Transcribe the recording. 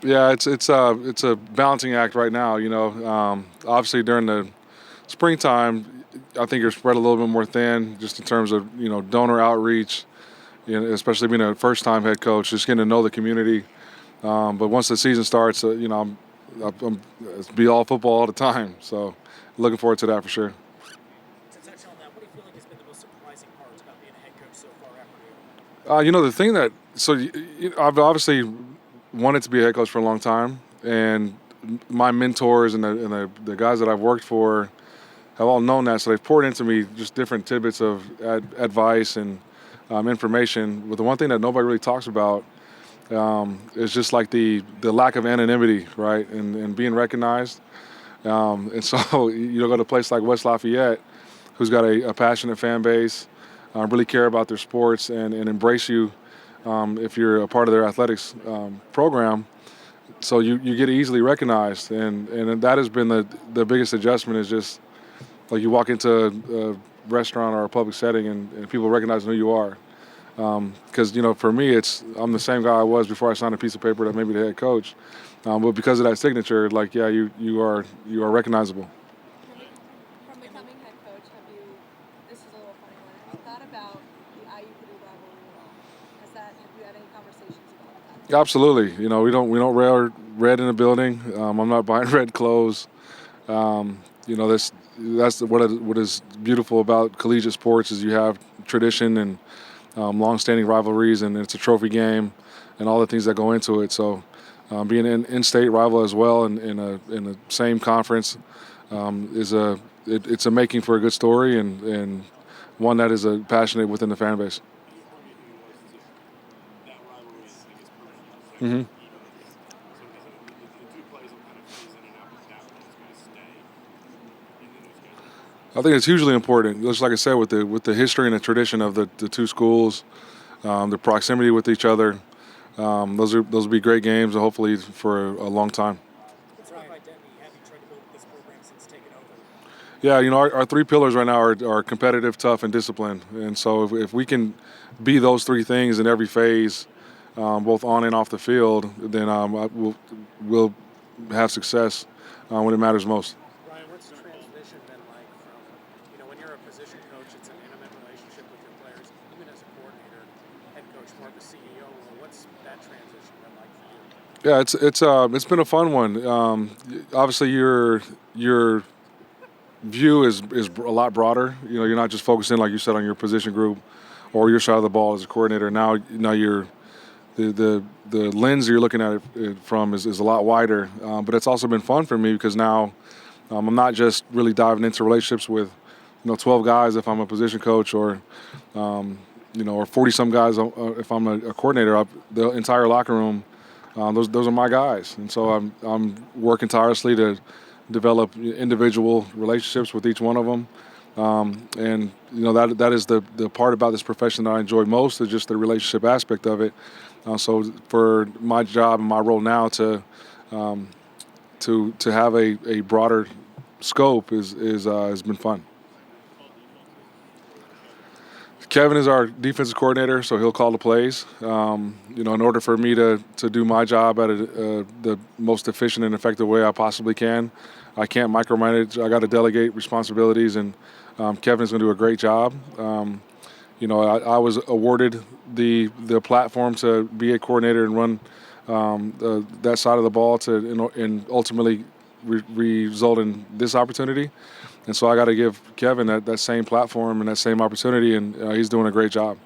Yeah, it's a balancing act right now. Obviously during the springtime, I think you're spread a little bit more thin, just in terms of donor outreach. Especially being a first-time head coach, just getting to know the community. But once the season starts, it's be all football all the time. So looking forward to that for sure. To touch on that, what do you feel like has been the most surprising part about being a head coach so far at Purdue? The thing that I've obviously wanted to be a head coach for a long time, and my mentors and the guys that I've worked for have all known that, so they've poured into me just different tidbits of advice and information. But the one thing that nobody really talks about is just like the lack of anonymity, right, and being recognized. And so you go to a place like West Lafayette, who's got a passionate fan base, really care about their sports and embrace you if you're a part of their athletics program. So you get easily recognized, and that has been the biggest adjustment. Is just like you walk into a restaurant or a public setting and people recognize who you are. Because for me, I'm the same guy I was before I signed a piece of paper that made me the head coach. But because of that signature, like you are recognizable. From becoming head coach, this is a little funny one, have you thought about the IU-Purdue rivalry at all? Have you had any conversations about that? Absolutely. We don't wear red in the building. I'm not buying red clothes. What is beautiful about collegiate sports is you have tradition and long-standing rivalries, and it's a trophy game, and all the things that go into it. So, being an in-state rival as well, and in the same conference, it's a making for a good story, and one that is passionate within the fan base. hmm I think it's hugely important. Just like I said, with the history and the tradition of the two schools, the proximity with each other. Those will be great games, and hopefully for a long time. What sort of identity have you tried to build with this program since taking over? Yeah, our three pillars right now are competitive, tough, and disciplined. And so if we can be those three things in every phase, both on and off the field, then we'll have success when it matters most. Ryan, what's the transition been like from, when you're a position coach, it's an intimate relationship with your players, even as a coordinator, head coach, more of a CEO role. What's that transition been like for you? Yeah, it's been a fun one. Obviously, your view is a lot broader. You're not just focusing, like you said, on your position group or your side of the ball as a coordinator. Now you're the lens you're looking at it from is a lot wider. But it's also been fun for me because now I'm not just really diving into relationships with 12 guys if I'm a position coach, or 40 some guys if I'm a coordinator. The entire locker room, those are my guys, and so I'm working tirelessly to develop individual relationships with each one of them. And that is the part about this profession that I enjoy most, is just the relationship aspect of it. So for my job and my role now to have a broader scope has been fun. Kevin is our defensive coordinator, so he'll call the plays. In order for me to do my job at the most efficient and effective way I possibly can, I can't micromanage. I got to delegate responsibilities, and Kevin's going to do a great job. I was awarded the platform to be a coordinator and run that side of the ball and ultimately result in this opportunity. And so I got to give Kevin that same platform and that same opportunity, and he's doing a great job.